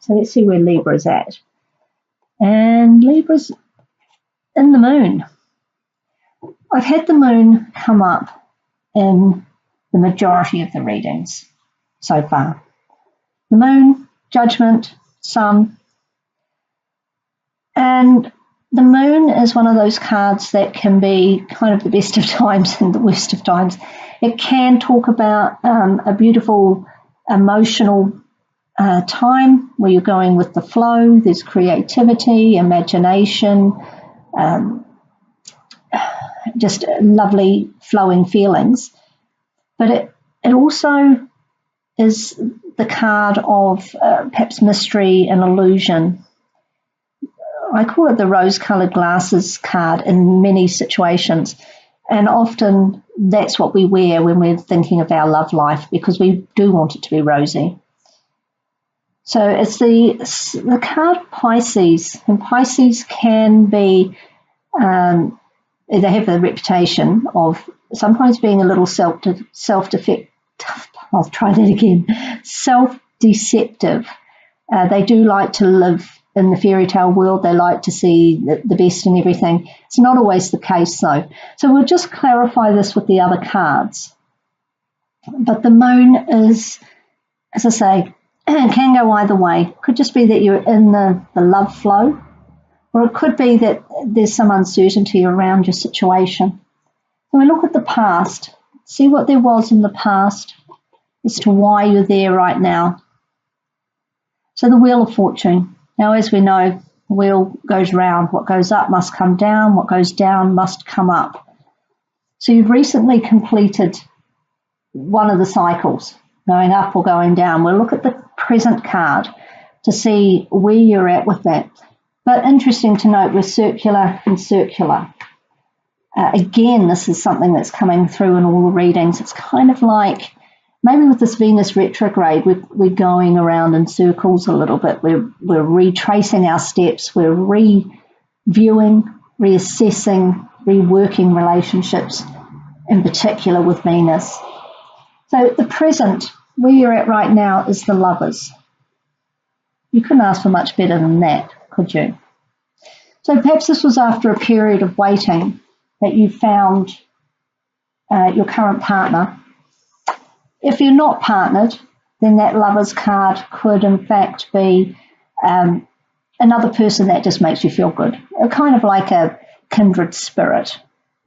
So let's see where Libra's at. And Libra's in the moon. I've had the moon come up in the majority of the readings so far. The moon, judgment, sun. And the moon is one of those cards that can be kind of the best of times and the worst of times. It can talk about a beautiful emotional time where you're going with the flow. There's creativity, imagination, just lovely flowing feelings. But it also is the card of perhaps mystery and illusion. I call it the rose-coloured glasses card in many situations. And often that's what we wear when we're thinking of our love life, because we do want it to be rosy. So it's the card Pisces, and Pisces can be, they have a reputation of sometimes being a little self-deceptive. They do like to live in the fairy tale world. They like to see the best in everything. It's not always the case, though. So we'll just clarify this with the other cards. But the moon is, as I say, can go either way. Could just be that you're in the love flow, or it could be that there's some uncertainty around your situation. When we look at the past, see what there was in the past as to why you're there right now. So the Wheel of Fortune. Now, as we know, the wheel goes round. What goes up must come down. What goes down must come up. So you've recently completed one of the cycles, going up or going down. We'll look at the present card to see where you're at with that. But interesting to note, we're circular and circular. Again, this is something that's coming through in all the readings. It's kind of like, maybe with this Venus retrograde, we're going around in circles a little bit. We're retracing our steps. We're reviewing, reassessing, reworking relationships, in particular with Venus. So the present, where you're at right now, is the Lovers. You couldn't ask for much better than that, could you? So perhaps this was after a period of waiting that you found your current partner. If you're not partnered, then that Lovers card could in fact be another person that just makes you feel good, kind of like a kindred spirit.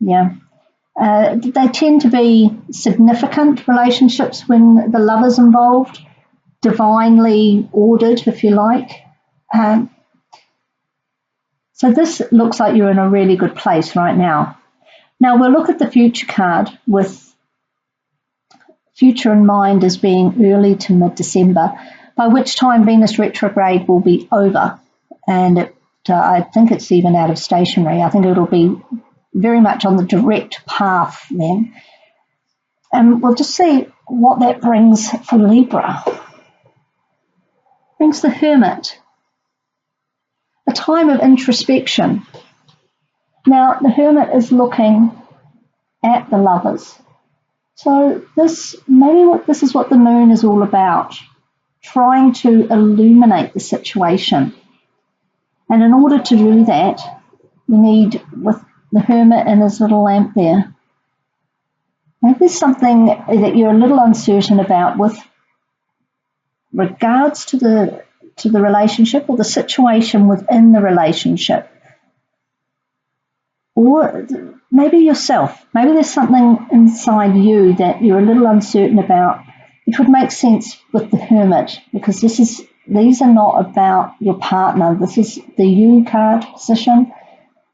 Yeah, they tend to be significant relationships when the Lover's involved, divinely ordered, if you like. So this looks like you're in a really good place right now. Now we'll look at the future card with future in mind as being early to mid-December, by which time Venus retrograde will be over. And I think it's even out of stationary. I think it'll be very much on the direct path then. And we'll just see what that brings for Libra. Brings the Hermit, a time of introspection. Now, the Hermit is looking at the Lovers. So this is what the moon is all about, trying to illuminate the situation. And in order to do that, you need, with the Hermit and his little lamp there, maybe there's something that you're a little uncertain about with regards to the relationship or the situation within the relationship. Or maybe yourself. Maybe there's something inside you that you're a little uncertain about, which would make sense with the Hermit, because these are not about your partner. This is the you card position,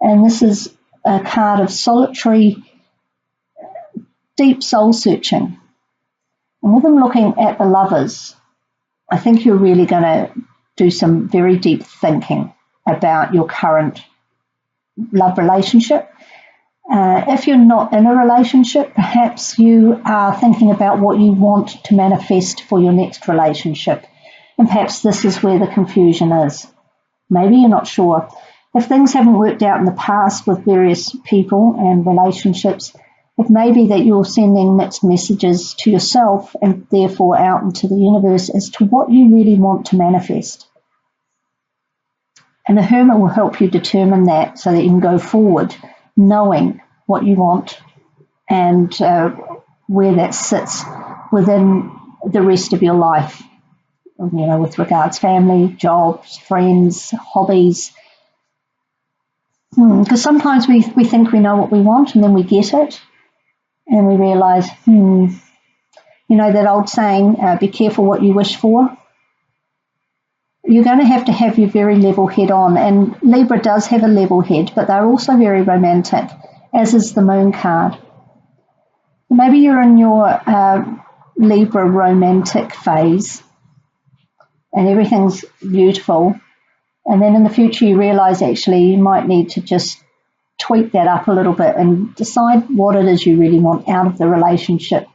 and this is a card of solitary, deep soul searching. And with them looking at the Lovers, I think you're really going to do some very deep thinking about your current love relationship. If you're not in a relationship, perhaps you are thinking about what you want to manifest for your next relationship. And perhaps this is where the confusion is. Maybe you're not sure. If things haven't worked out in the past with various people and relationships, it may be that you're sending mixed messages to yourself and therefore out into the universe as to what you really want to manifest. And the Hermit will help you determine that so that you can go forward knowing what you want and where that sits within the rest of your life, with regards family, jobs, friends, hobbies. Because sometimes we think we know what we want and then we get it and we realise, that old saying, be careful what you wish for. You're going to have your very level head on, and Libra does have a level head, but they're also very romantic, as is the Moon card. Maybe you're in your Libra romantic phase and everything's beautiful, and then in the future you realise actually you might need to just tweak that up a little bit and decide what it is you really want out of the relationship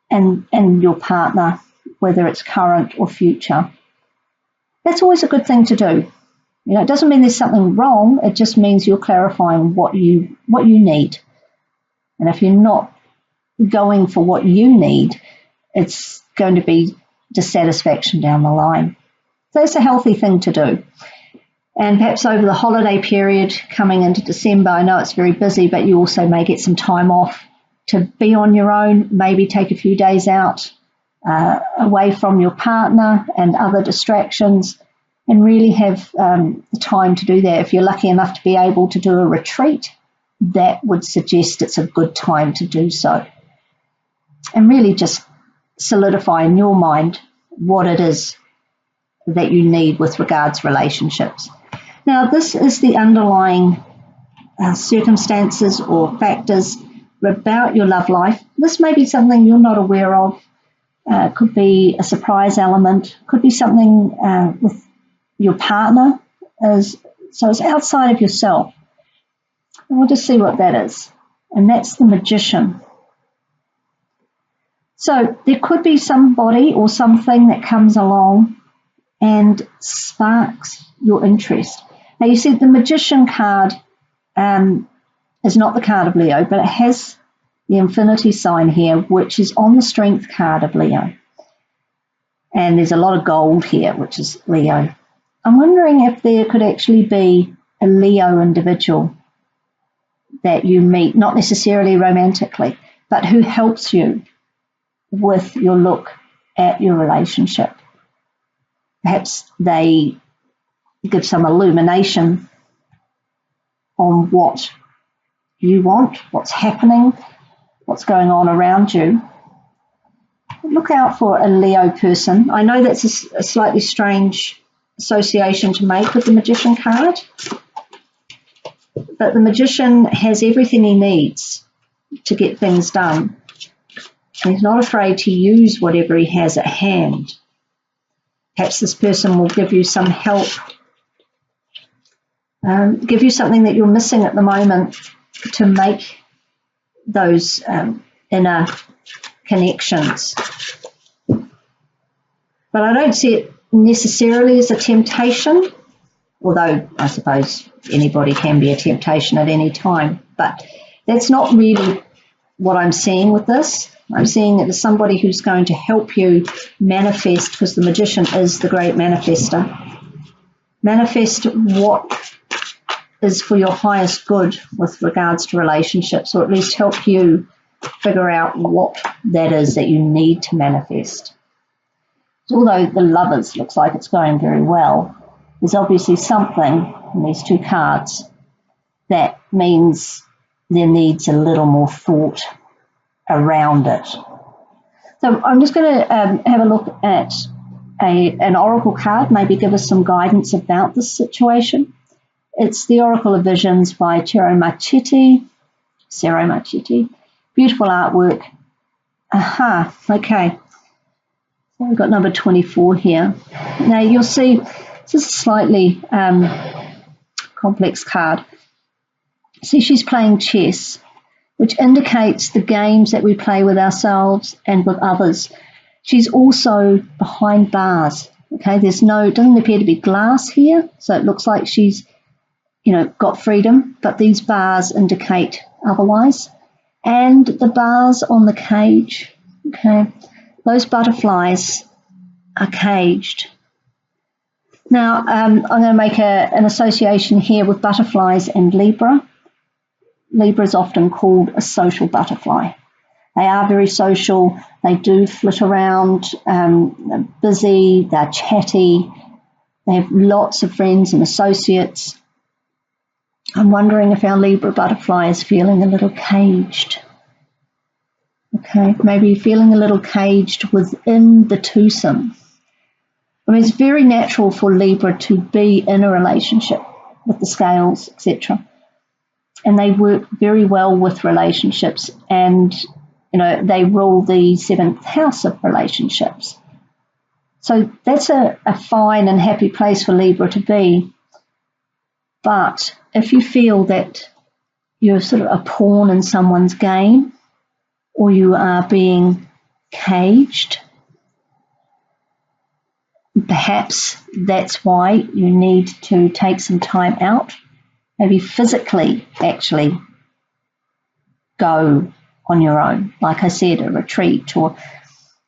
and your partner, whether it's current or future. That's always a good thing to do. It doesn't mean there's something wrong, it just means you're clarifying what you need. And if you're not going for what you need, it's going to be dissatisfaction down the line. So that's a healthy thing to do. And perhaps over the holiday period coming into December, I know it's very busy, but you also may get some time off to be on your own, maybe take a few days out away from your partner and other distractions, and really have the time to do that. If you're lucky enough to be able to do a retreat, that would suggest it's a good time to do so. And really just solidify in your mind what it is that you need with regards relationships. Now, this is the underlying circumstances or factors about your love life. This may be something you're not aware of. Could be a surprise element. Could be something with your partner. So it's outside of yourself. And we'll just see what that is. And that's the Magician. So there could be somebody or something that comes along and sparks your interest. Now you see the Magician card is not the card of Leo, but it has the infinity sign here, which is on the Strength card of Leo. And there's a lot of gold here, which is Leo. I'm wondering if there could actually be a Leo individual that you meet, not necessarily romantically, but who helps you with your look at your relationship. Perhaps they give some illumination on what you want, what's happening, what's going on around you. Look out for a Leo person. I know that's a slightly strange association to make with the Magician card, but the Magician has everything he needs to get things done. And he's not afraid to use whatever he has at hand. Perhaps this person will give you some help, give you something that you're missing at the moment to make those inner connections. But I don't see it necessarily as a temptation, although I suppose anybody can be a temptation at any time. But that's not really what I'm seeing with this. I'm seeing it as somebody who's going to help you manifest, because the Magician is the great manifester. Manifest what is for your highest good with regards to relationships, or at least help you figure out what that is that you need to manifest. Although the Lovers looks like it's going very well, there's obviously something in these two cards that means there needs a little more thought around it. So I'm just going to have a look at an oracle card, maybe give us some guidance about this situation. It's the Oracle of Visions by Cero Marchetti. Beautiful artwork. Aha, okay. So we've got number 24 here. Now you'll see this is a slightly complex card. See, she's playing chess, which indicates the games that we play with ourselves and with others. She's also behind bars. Okay, doesn't appear to be glass here, so it looks like she's, got freedom, but these bars indicate otherwise. And the bars on the cage, okay, those butterflies are caged. Now, I'm going to make an association here with butterflies and Libra. Libra is often called a social butterfly. They are very social. They do flit around, they're busy, they're chatty, they have lots of friends and associates. I'm wondering if our Libra butterfly is feeling a little caged. Okay, maybe feeling a little caged within the twosome. I mean, it's very natural for Libra to be in a relationship with the scales, etc. And they work very well with relationships, and they rule the 7th house of relationships. So that's a fine and happy place for Libra to be. But if you feel that you're sort of a pawn in someone's game, or you are being caged, perhaps that's why you need to take some time out, maybe physically actually go on your own, like I said, a retreat, or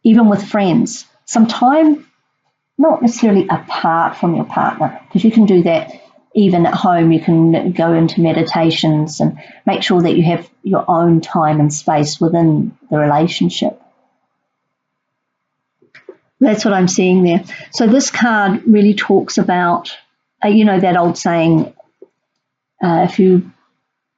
even with friends. Some time, not necessarily apart from your partner, because you can do that even at home. You can go into meditations and make sure that you have your own time and space within the relationship. That's what I'm seeing there. So this card really talks about, that old saying, if you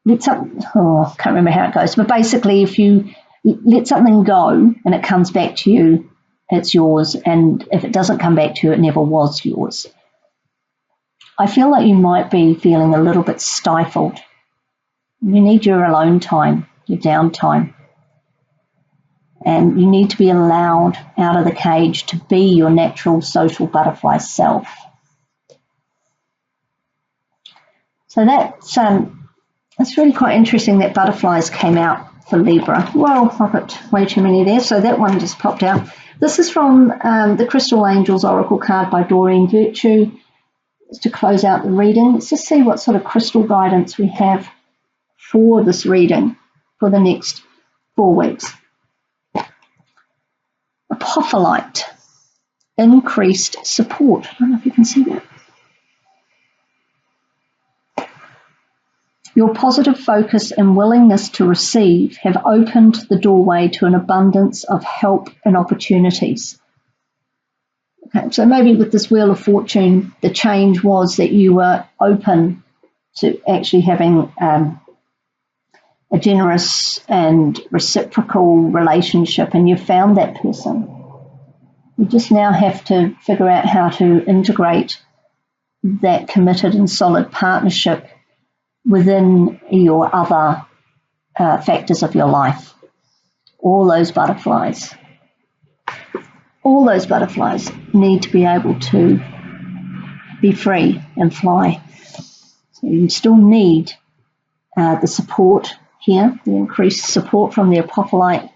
let something, I can't remember how it goes, but basically if you let something go and it comes back to you, it's yours. And if it doesn't come back to you, it never was yours. I feel like you might be feeling a little bit stifled. You need your alone time, your downtime. And you need to be allowed out of the cage to be your natural social butterfly self. So that's really quite interesting that butterflies came out for Libra. Well, I've got way too many there, so that one just popped out. This is from the Crystal Angels Oracle card by Doreen Virtue. Just to close out the reading, let's just see what sort of crystal guidance we have for this reading for the next 4 weeks. Apophyllite, increased support. I don't know if you can see that. Your positive focus and willingness to receive have opened the doorway to an abundance of help and opportunities. Okay, so maybe with this Wheel of Fortune, the change was that you were open to actually having a generous and reciprocal relationship, and you found that person. You just now have to figure out how to integrate that committed and solid partnership within your other factors of your life. All those butterflies need to be able to be free and fly. So you still need the support here, the increased support from the Apophyllite.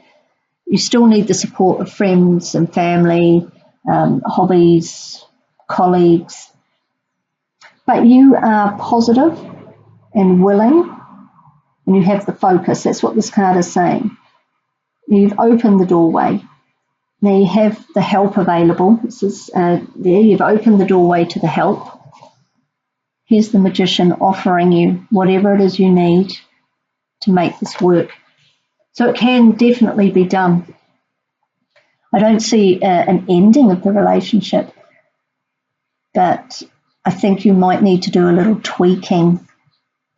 You still need the support of friends and family, hobbies, colleagues. But you are positive and willing, and you have the focus. That's what this card is saying. You've opened the doorway. Now you have the help available. This is there. You've opened the doorway to the help. Here's the Magician offering you whatever it is you need to make this work. So it can definitely be done. I don't see an ending of the relationship, but I think you might need to do a little tweaking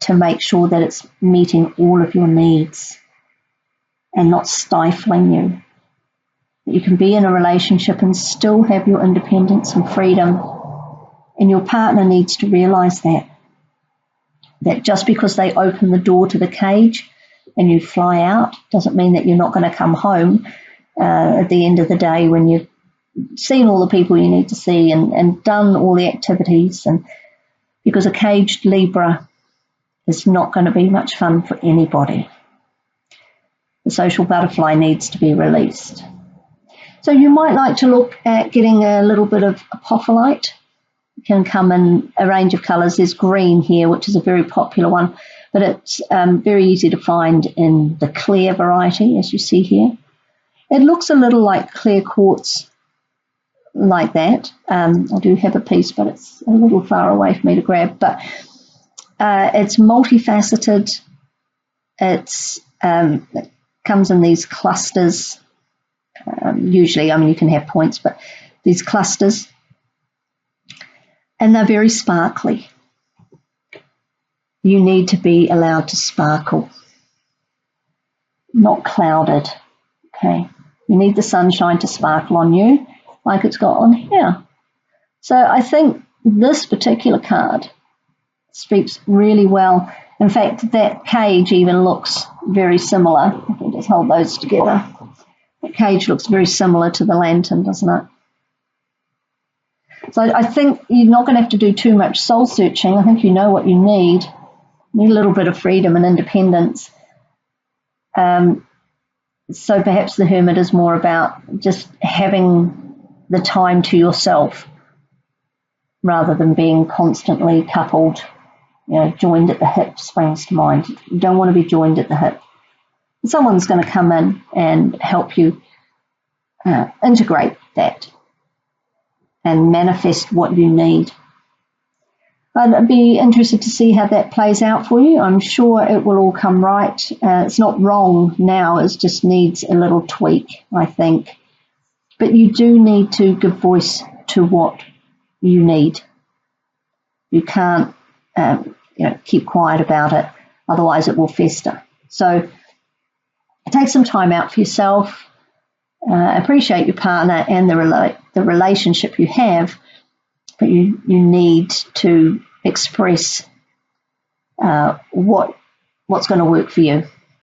to make sure that it's meeting all of your needs and not stifling you. That you can be in a relationship and still have your independence and freedom. And your partner needs to realize that just because they open the door to the cage and you fly out doesn't mean that you're not going to come home at the end of the day when you've seen all the people you need to see and done all the activities. And because a caged Libra is not going to be much fun for anybody. The social butterfly needs to be released. So you might like to look at getting a little bit of Apophyllite. It can come in a range of colours. There's green here, which is a very popular one, but it's very easy to find in the clear variety, as you see here. It looks a little like clear quartz like that. I do have a piece, but it's a little far away for me to grab. But it's multifaceted. It comes in these clusters. Usually, I mean, you can have points, but these clusters, and they're very sparkly. You need to be allowed to sparkle, not clouded. Okay, you need the sunshine to sparkle on you, like it's got on here. So I think this particular card speaks really well. In fact, that cage even looks very similar. I can just hold those together. That cage looks very similar to the lantern, doesn't it? So I think you're not going to have to do too much soul searching. I think you know what you need. You need a little bit of freedom and independence. So perhaps the Hermit is more about just having the time to yourself rather than being constantly coupled, joined at the hip springs to mind. You don't want to be joined at the hip. Someone's going to come in and help you integrate that and manifest what you need. I'd be interested to see how that plays out for you. I'm sure it will all come right. It's not wrong now, it just needs a little tweak, I think. But you do need to give voice to what you need. You can't keep quiet about it, otherwise it will fester. So take some time out for yourself, appreciate your partner and the relationship you have, but you need to express what's going to work for you.